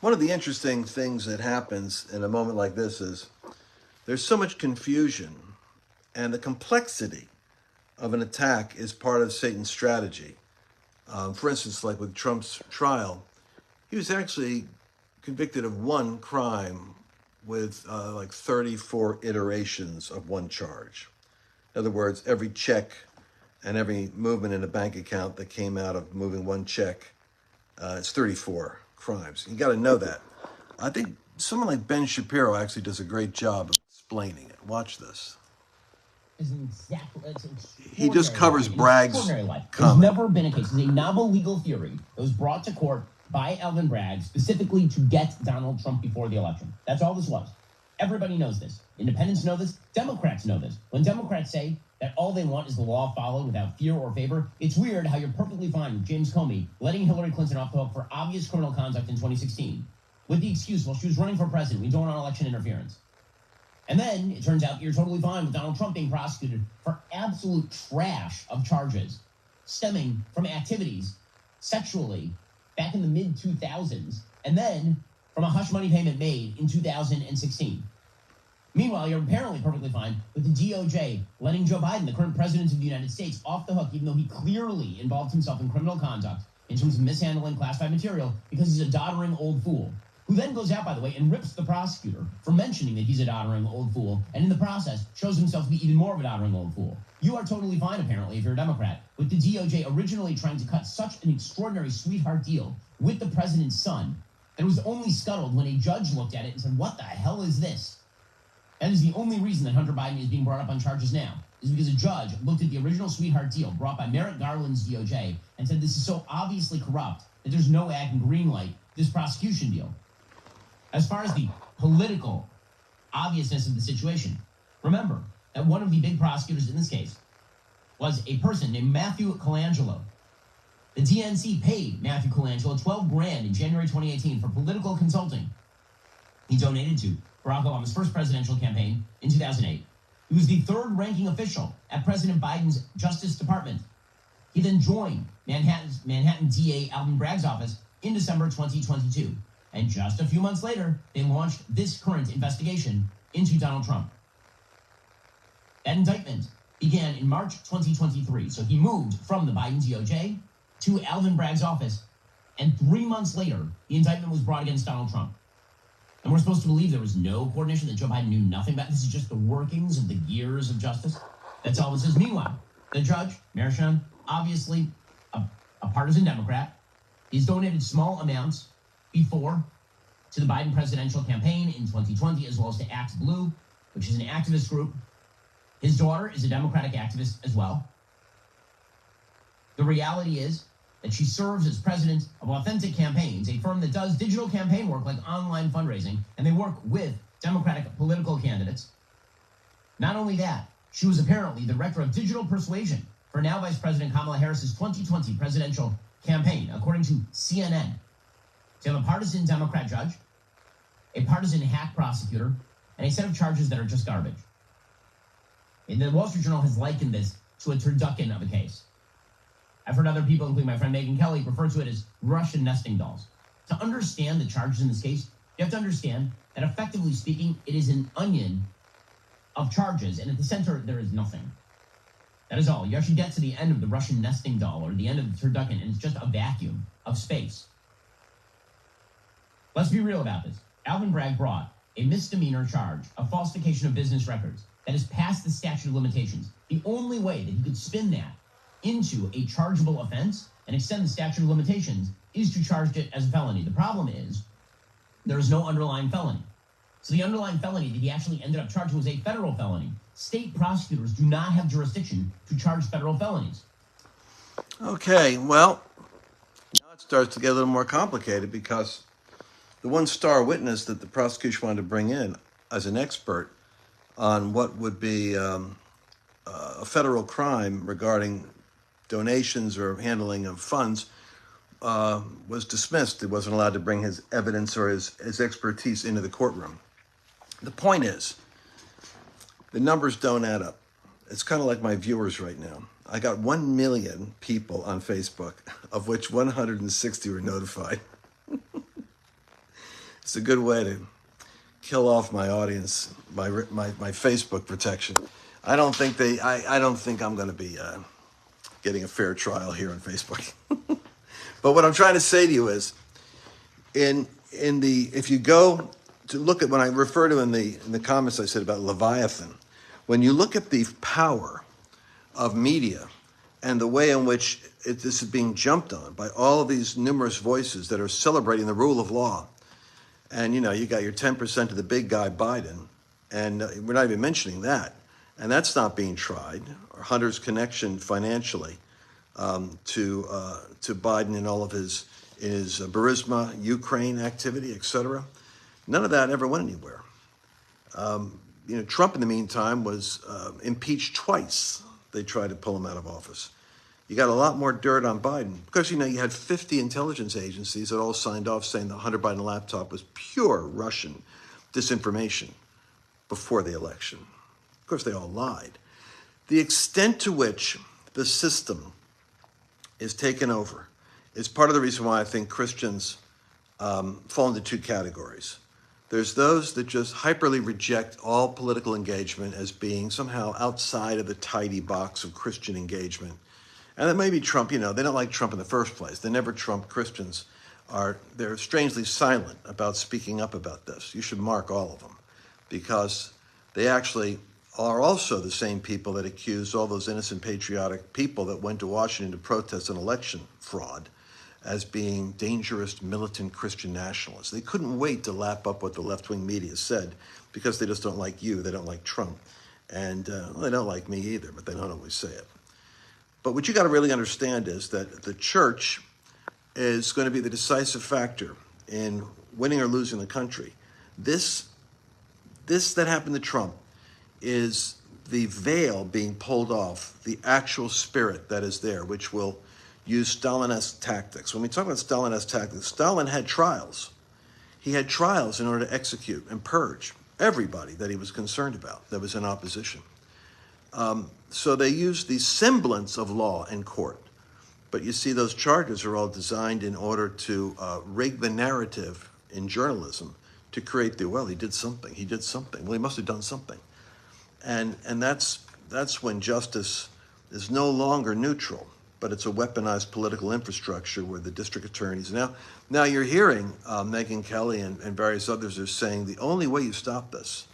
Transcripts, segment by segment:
One of the interesting things that happens in a moment like this is there's so much confusion, and the complexity of an attack is part of Satan's strategy. For instance, like with Trump's trial, he was actually convicted of one crime with like 34 iterations of one charge. In other words, every check and every movement in a bank account that came out of moving one check, it's 34 crimes. You got to know that. I think someone like Ben Shapiro actually does a great job of explaining it. Watch this. He just covers Bragg's comment. There's never been a case. It's a novel legal theory that was brought to court by Alvin Bragg specifically to get Donald Trump before the election. That's all this was. Everybody knows this. Independents know this. Democrats know this. When Democrats say that all they want is the law followed without fear or favor, it's weird how you're perfectly fine with James Comey letting Hillary Clinton off the hook for obvious criminal conduct in 2016 with the excuse, well, she was running for president. We don't want election interference. And then it turns out you're totally fine with Donald Trump being prosecuted for absolute trash of charges stemming from activities sexually back in the mid-2000s, and then from a hush money payment made in 2016. Meanwhile, you're apparently perfectly fine with the DOJ letting Joe Biden, the current president of the United States, off the hook, even though he clearly involved himself in criminal conduct in terms of mishandling classified material because he's a doddering old fool, who then goes out, by the way, and rips the prosecutor for mentioning that he's a doddering old fool, and in the process shows himself to be even more of a doddering old fool. You are totally fine, apparently, if you're a Democrat, with the DOJ originally trying to cut such an extraordinary sweetheart deal with the president's son that it was only scuttled when a judge looked at it and said, what the hell is this? That is the only reason that Hunter Biden is being brought up on charges now, is because a judge looked at the original sweetheart deal brought by Merrick Garland's DOJ and said this is so obviously corrupt that there's no way I can greenlight this prosecution deal. As far as the political obviousness of the situation, remember that one of the big prosecutors in this case was a person named Matthew Colangelo. The DNC paid Matthew Colangelo $12,000 in January 2018 for political consulting. He donated to Barack Obama's first presidential campaign in 2008. He was the third-ranking official at President Biden's Justice Department. He then joined Manhattan DA Alvin Bragg's office in December 2022. And just a few months later, they launched this current investigation into Donald Trump. That indictment began in March 2023. So he moved from the Biden DOJ to Alvin Bragg's office. And 3 months later, the indictment was brought against Donald Trump. And we're supposed to believe there was no coordination, that Joe Biden knew nothing about this. Is just the workings of the gears of justice. That's all this is. Meanwhile, the judge, Merchan, obviously a partisan Democrat, he's donated small amounts before to the Biden presidential campaign in 2020, as well as to Act Blue, which is an activist group. His daughter is a Democratic activist as well. The reality is that she serves as president of Authentic Campaigns, a firm that does digital campaign work like online fundraising, and they work with Democratic political candidates. Not only that, she was apparently the director of digital persuasion for now Vice President Kamala Harris's 2020 presidential campaign, according to CNN. So you have a partisan Democrat judge, a partisan hack prosecutor, and a set of charges that are just garbage. And the Wall Street Journal has likened this to a turducken of a case. I've heard other people, including my friend Megyn Kelly, refer to it as Russian nesting dolls. To understand the charges in this case, you have to understand that, effectively speaking, it is an onion of charges, and at the center, there is nothing. That is all. You actually get to the end of the Russian nesting doll, or the end of the turducken, and it's just a vacuum of space. Let's be real about this. Alvin Bragg brought a misdemeanor charge of falsification of business records that is past the statute of limitations. The only way that he could spin that into a chargeable offense and extend the statute of limitations is to charge it as a felony. The problem is there is no underlying felony. So the underlying felony that he actually ended up charging was a federal felony. State prosecutors do not have jurisdiction to charge federal felonies. Okay, well, now it starts to get a little more complicated, because the one star witness that the prosecution wanted to bring in as an expert on what would be a federal crime regarding donations or handling of funds was dismissed. He wasn't allowed to bring his evidence or his expertise into the courtroom. The point is, the numbers don't add up. It's kind of like my viewers right now. I got 1 million people on Facebook, of which 160 were notified. It's a good way to kill off my audience, my Facebook protection. I don't think I'm going to be getting a fair trial here on Facebook. But what I'm trying to say to you is, if you go to look at when I refer to in the comments I said about Leviathan, when you look at the power of media and the way in which this is being jumped on by all of these numerous voices that are celebrating the rule of law, and you got your 10% of the big guy Biden, and we're not even mentioning that, and that's not being tried, or Hunter's connection financially to Biden and all of his Burisma, Ukraine activity, etc. None of that ever went anywhere. Trump, in the meantime, was impeached twice. They tried to pull him out of office. You got a lot more dirt on Biden because, you had 50 intelligence agencies that all signed off saying the Hunter Biden laptop was pure Russian disinformation before the election. Of course, they all lied. The extent to which the system is taken over is part of the reason why I think Christians fall into two categories. There's those that just hyperly reject all political engagement as being somehow outside of the tidy box of Christian engagement. And that may be Trump, they don't like Trump in the first place. They never Trump Christians they're strangely silent about speaking up about this. You should mark all of them because they actually are also the same people that accuse all those innocent patriotic people that went to Washington to protest an election fraud as being dangerous militant Christian nationalists. They couldn't wait to lap up what the left-wing media said because they just don't like you, they don't like Trump. And they don't like me either, but they don't always say it. But what you got to really understand is that the church is going to be the decisive factor in winning or losing the country. This that happened to Trump is the veil being pulled off, the actual spirit that is there, which will use Stalinist tactics. When we talk about Stalinist tactics, Stalin had trials. He had trials in order to execute and purge everybody that he was concerned about that was in opposition. So they used the semblance of law in court. But you see, those charges are all designed in order to rig the narrative in journalism to create he did something. Well, he must have done something. And that's when justice is no longer neutral, but it's a weaponized political infrastructure where the district attorneys now you're hearing Megyn Kelly and various others are saying the only way you stop this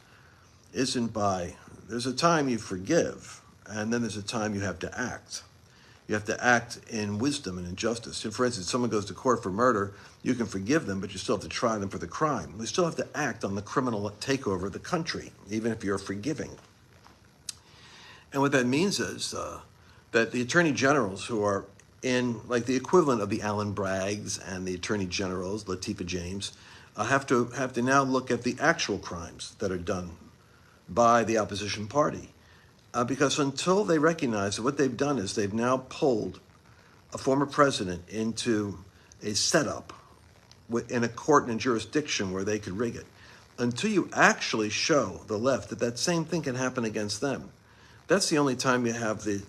isn't there's a time you forgive, and then there's a time you have to act. You have to act in wisdom and in justice. For instance, someone goes to court for murder, you can forgive them, but you still have to try them for the crime. You still have to act on the criminal takeover of the country, even if you're forgiving. And what that means is that the attorney generals who are in, like the equivalent of the Allen Braggs and the attorney generals, Latifah James, have to now look at the actual crimes that are done by the opposition party. Because until they recognize that what they've done is they've now pulled a former president into a setup in a court and a jurisdiction where they could rig it. Until you actually show the left that same thing can happen against them, that's the only time you have the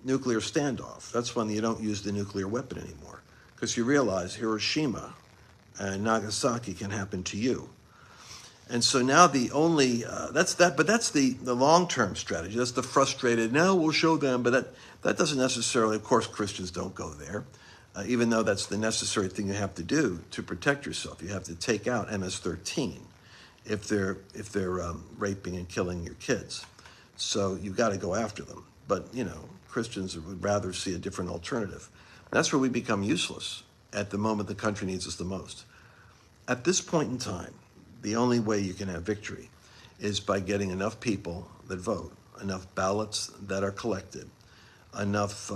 nuclear standoff. That's when you don't use the nuclear weapon anymore, because you realize Hiroshima and Nagasaki can happen to you. And so now the only, that's the long-term strategy. That's the frustrated, now we'll show them, but that doesn't necessarily, of course, Christians don't go there, even though that's the necessary thing you have to do to protect yourself. You have to take out MS-13 if they're raping and killing your kids. So you've got to go after them. But, Christians would rather see a different alternative. That's where we become useless at the moment the country needs us the most. At this point in time, the only way you can have victory is by getting enough people that vote, enough ballots that are collected, enough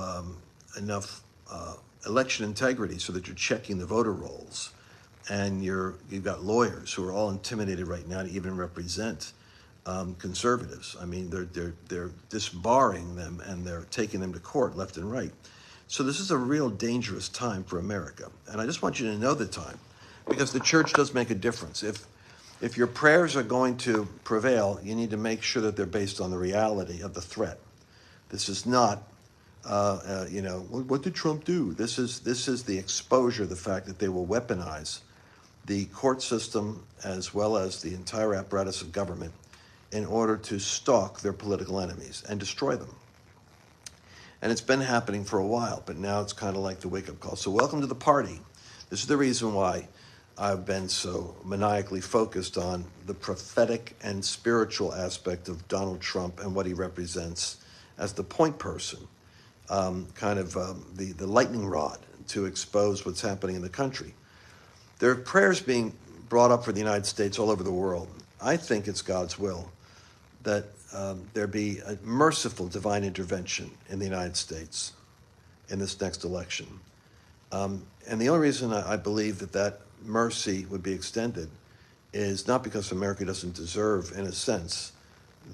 election integrity so that you're checking the voter rolls, and you've got lawyers who are all intimidated right now to even represent conservatives. I mean, they're disbarring them and they're taking them to court left and right. So this is a real dangerous time for America, and I just want you to know the time, because the church does make a difference. If your prayers are going to prevail, you need to make sure that they're based on the reality of the threat. This is not, what did Trump do? This is the exposure, the fact that they will weaponize the court system as well as the entire apparatus of government in order to stalk their political enemies and destroy them. And it's been happening for a while, but now it's kind of like the wake-up call. So welcome to the party. This is the reason why I've been so maniacally focused on the prophetic and spiritual aspect of Donald Trump and what he represents as the point person, the lightning rod to expose what's happening in the country. There are prayers being brought up for the United States all over the world. I think it's God's will that there be a merciful divine intervention in the United States in this next election. And the only reason I believe that mercy would be extended is not because America doesn't deserve, in a sense,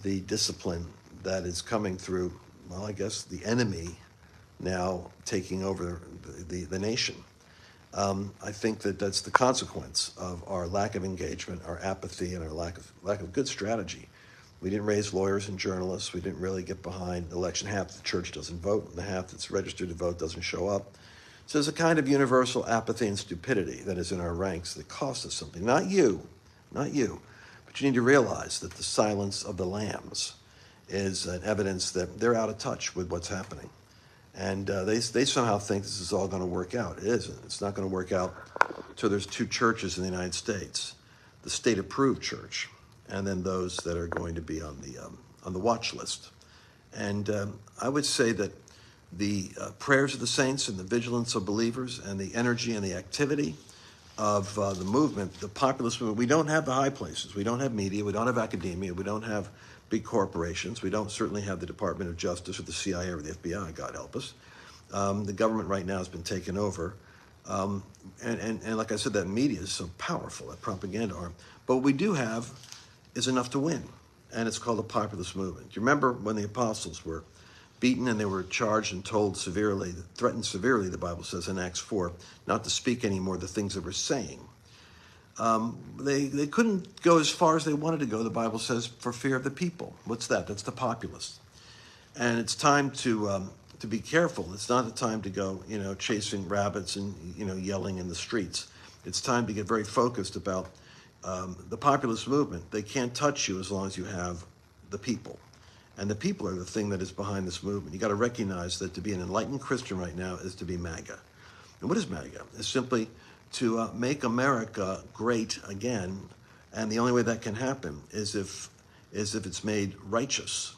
the discipline that is coming through, well, I guess the enemy now taking over the nation. I think that's the consequence of our lack of engagement, our apathy, and our lack of good strategy. We didn't raise lawyers and journalists. We didn't really get behind the election. Half the church doesn't vote, and the half that's registered to vote doesn't show up. So there's a kind of universal apathy and stupidity that is in our ranks that costs us something. Not you, but you need to realize that the silence of the lambs is an evidence that they're out of touch with what's happening. And they somehow think this is all going to work out. It isn't. It's not going to work out until there's two churches in the United States, the state-approved church, and then those that are going to be on the watch list. And I would say that the prayers of the saints and the vigilance of believers and the energy and the activity of the movement, the populist movement, we don't have the high places. We don't have media. We don't have academia. We don't have big corporations. We don't certainly have the Department of Justice or the CIA or the FBI, God help us. The government right now has been taken over. And like I said, that media is so powerful, that propaganda arm. But what we do have is enough to win, and it's called the populist movement. Do you remember when the apostles were beaten and they were charged and told severely, threatened severely, the Bible says in Acts 4, not to speak anymore the things they were saying? They couldn't go as far as they wanted to go, the Bible says, for fear of the people. What's that? That's the populists. And it's time to be careful. It's not the time to go, chasing rabbits and, yelling in the streets. It's time to get very focused about the populist movement. They can't touch you as long as you have the people. And the people are the thing that is behind this movement. You got to recognize that to be an enlightened Christian right now is to be MAGA. And what is MAGA? It's simply to make America great again. And the only way that can happen is if it's made righteous.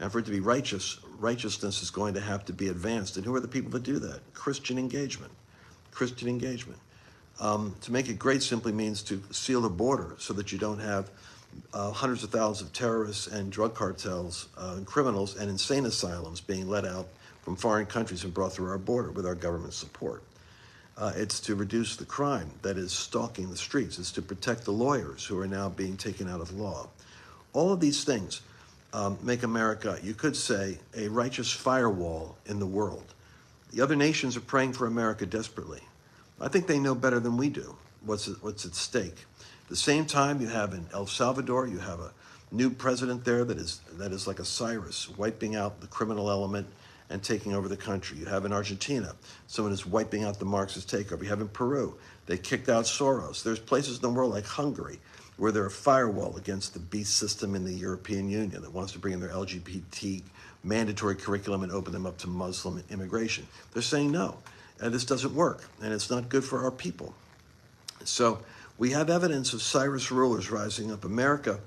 And for it to be righteous, righteousness is going to have to be advanced. And who are the people that do that? Christian engagement. Christian engagement. To make it great simply means to seal the border so that you don't have hundreds of thousands of terrorists and drug cartels and criminals and insane asylums being let out from foreign countries and brought through our border with our government support. It's to reduce the crime that is stalking the streets. It's to protect the lawyers who are now being taken out of law. All of these things make America, you could say, a righteous firewall in the world. The other nations are praying for America desperately. I think they know better than we do what's at stake. At the same time, you have in El Salvador, you have a new president there that is like a Cyrus, wiping out the criminal element and taking over the country. You have in Argentina, someone is wiping out the Marxist takeover. You have in Peru, they kicked out Soros. There's places in the world like Hungary where they're a firewall against the beast system in the European Union that wants to bring in their LGBT mandatory curriculum and open them up to Muslim immigration. They're saying no, and this doesn't work, and it's not good for our people. So we have evidence of Cyrus rulers rising up. America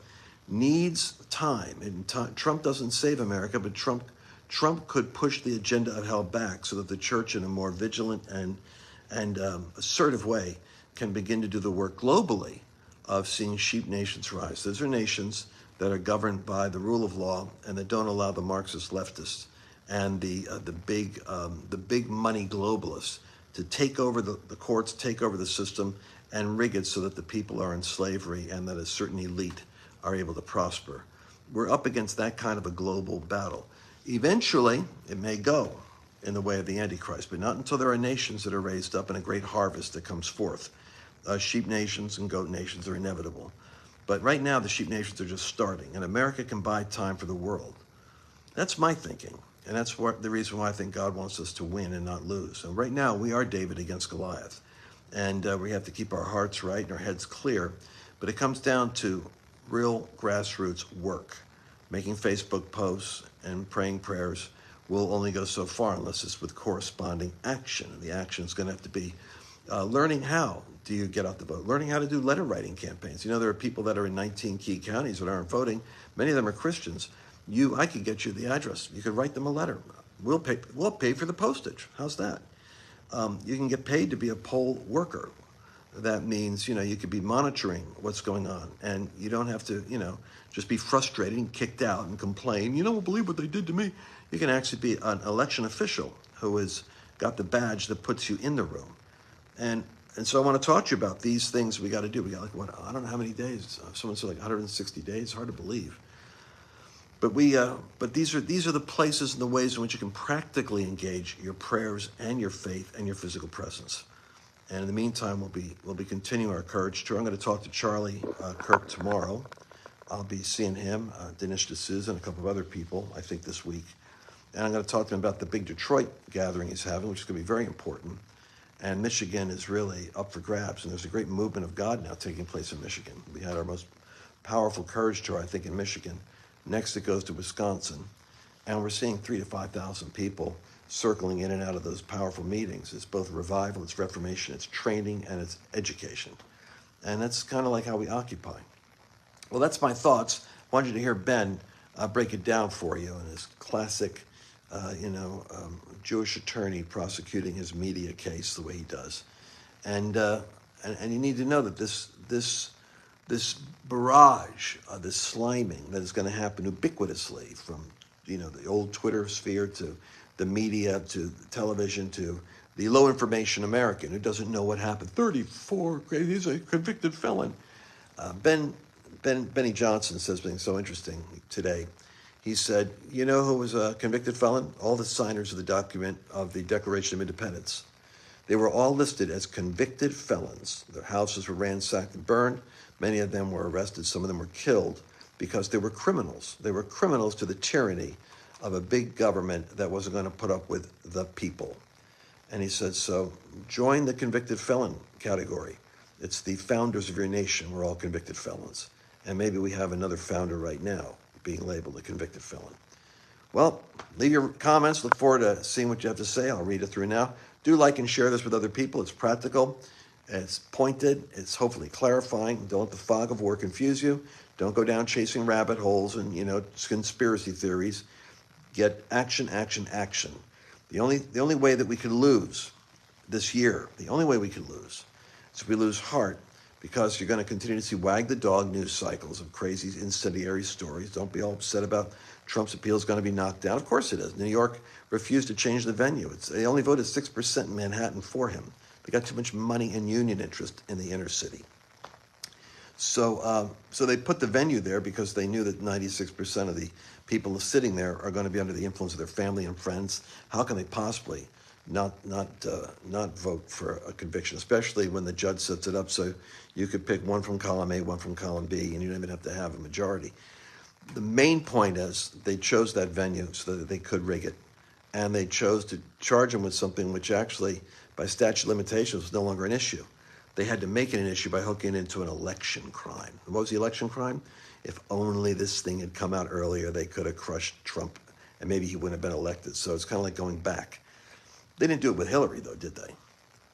needs time, and Trump doesn't save America, but Trump could push the agenda of hell back so that the church in a more vigilant and assertive way can begin to do the work globally of seeing sheep nations rise. Those are nations that are governed by the rule of law and that don't allow the Marxist leftists and the big money globalists to take over the courts, take over the system, and rig it so that the people are in slavery and that a certain elite are able to prosper. We're up against that kind of a global battle. Eventually, it may go in the way of the Antichrist, but not until there are nations that are raised up and a great harvest that comes forth. Sheep nations and goat nations are inevitable. But right now, the sheep nations are just starting, and America can buy time for the world. That's my thinking, and that's the reason why I think God wants us to win and not lose. And right now, we are David against Goliath. and we have to keep our hearts right and our heads clear. But it comes down to real grassroots work. Making Facebook posts and praying prayers will only go so far unless it's with corresponding action. And the action is going to have to be learning how do you get out the vote, learning how to do letter writing campaigns. There are people that are in 19 key counties that aren't voting. Many of them are Christians. I could get you the address. You could write them a letter. We'll pay for the postage. How's that? You can get paid to be a poll worker. That means, you could be monitoring what's going on, and you don't have to, just be frustrated and kicked out and complain. You don't believe what they did to me. You can actually be an election official who has got the badge that puts you in the room. And so I want to talk to you about these things we got to do. We got I don't know how many days. Someone said 160 days. Hard to believe. But but these are the places and the ways in which you can practically engage your prayers and your faith and your physical presence. And in the meantime, we'll be continuing our courage tour. I'm going to talk to Charlie Kirk tomorrow. I'll be seeing him, Dinesh D'Souza, and a couple of other people, I think, this week. And I'm going to talk to him about the big Detroit gathering he's having, which is going to be very important. And Michigan is really up for grabs. And there's a great movement of God now taking place in Michigan. We had our most powerful courage tour, I think, in Michigan. Next, it goes to Wisconsin. And we're seeing 3,000 to 5,000 people circling in and out of those powerful meetings. It's both revival, it's reformation, it's training, and it's education. And that's kind of like how we occupy. Well, that's my thoughts. I wanted you to hear Ben break it down for you in his classic, Jewish attorney prosecuting his media case the way he does. And you need to know that this barrage, this sliming that is going to happen ubiquitously from, the old Twitter sphere to the media to television to the low information American who doesn't know what happened. 34, he's a convicted felon. Benny Johnson says something so interesting today. He said, you know who was a convicted felon? All the signers of the document of the Declaration of Independence. They were all listed as convicted felons. Their houses were ransacked and burned. Many of them were arrested. Some of them were killed because they were criminals. They were criminals to the tyranny of a big government that wasn't going to put up with the people. And he said, so join the convicted felon category. It's the founders of your nation. We're all convicted felons. And maybe we have another founder right now being labeled a convicted felon. Well, leave your comments. Look forward to seeing what you have to say. I'll read it through now. Do like and share this with other people. It's practical. It's pointed. It's hopefully clarifying. Don't let the fog of war confuse you. Don't go down chasing rabbit holes and, conspiracy theories. Get action, action, action. The only way that we could lose this year, the only way we could lose is if we lose heart, because you're going to continue to see wag the dog news cycles of crazy incendiary stories. Don't be all upset about Trump's appeal is going to be knocked down. Of course it is. New York refused to change the venue. They only voted 6% in Manhattan for him. They got too much money and union interest in the inner city. So they put the venue there because they knew that 96% of the people sitting there are going to be under the influence of their family and friends. How can they possibly not vote for a conviction, especially when the judge sets it up so you could pick one from column A, one from column B, and you don't even have to have a majority. The main point is they chose that venue so that they could rig it, and they chose to charge him with something which actually, by statute of limitations, was no longer an issue. They had to make it an issue by hooking it into an election crime. What was the election crime? If only this thing had come out earlier, they could have crushed Trump, and maybe he wouldn't have been elected. So it's kind of like going back. They didn't do it with Hillary, though, did they?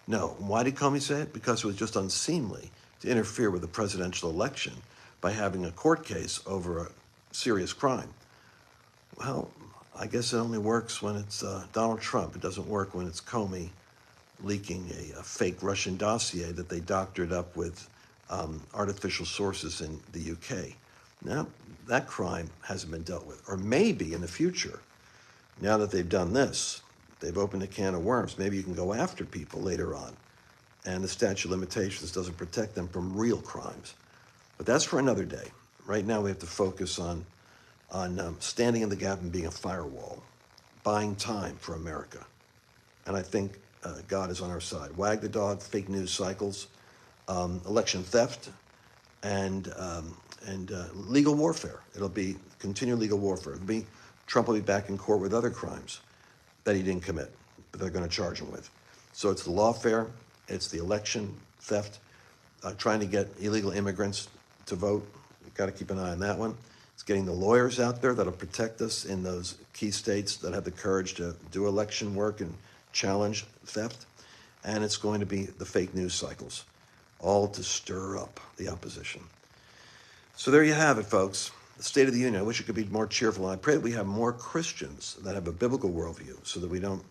No. Why did Comey say it? Because it was just unseemly to interfere with the presidential election by having a court case over a serious crime. Well, I guess it only works when it's Donald Trump. It doesn't work when it's Comey leaking a fake Russian dossier that they doctored up with artificial sources in the UK. Now, that crime hasn't been dealt with. Or maybe in the future, now that they've done this, they've opened a can of worms. Maybe you can go after people later on. And the statute of limitations doesn't protect them from real crimes. But that's for another day. Right now we have to focus on standing in the gap and being a firewall, buying time for America. And I think God is on our side. Wag the dog, fake news cycles, election theft, and legal warfare. It'll be continued legal warfare. Trump will be back in court with other crimes that he didn't commit, but they're going to charge him with. So it's the lawfare, It's the election theft, trying to get illegal immigrants to vote. You've got to keep an eye on that one. It's getting the lawyers out there that'll protect us in those key states that have the courage to do election work and challenge theft. And it's going to be the fake news cycles, all to stir up the opposition. So there you have it, folks. The State of the Union. I wish it could be more cheerful. And I pray that we have more Christians that have a biblical worldview so that we don't,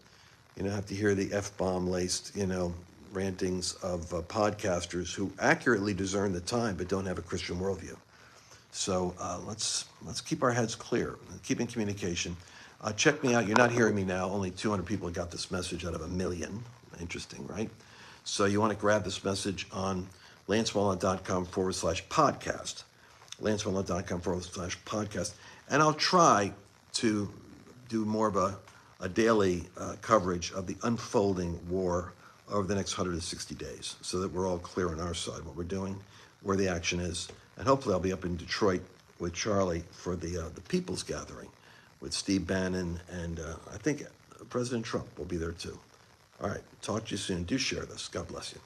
have to hear the F-bomb laced, rantings of podcasters who accurately discern the time but don't have a Christian worldview. So let's keep our heads clear and keep in communication. Check me out. You're not hearing me now. Only 200 people got this message out of 1 million. Interesting, right? So you want to grab this message on lancewallnau.com/podcast. lancewallnau.com/podcast. And I'll try to do more of a daily coverage of the unfolding war over the next 160 days so that we're all clear on our side, what we're doing, where the action is. And hopefully I'll be up in Detroit with Charlie for the People's Gathering with Steve Bannon, and I think President Trump will be there too. All right, talk to you soon. Do share this. God bless you.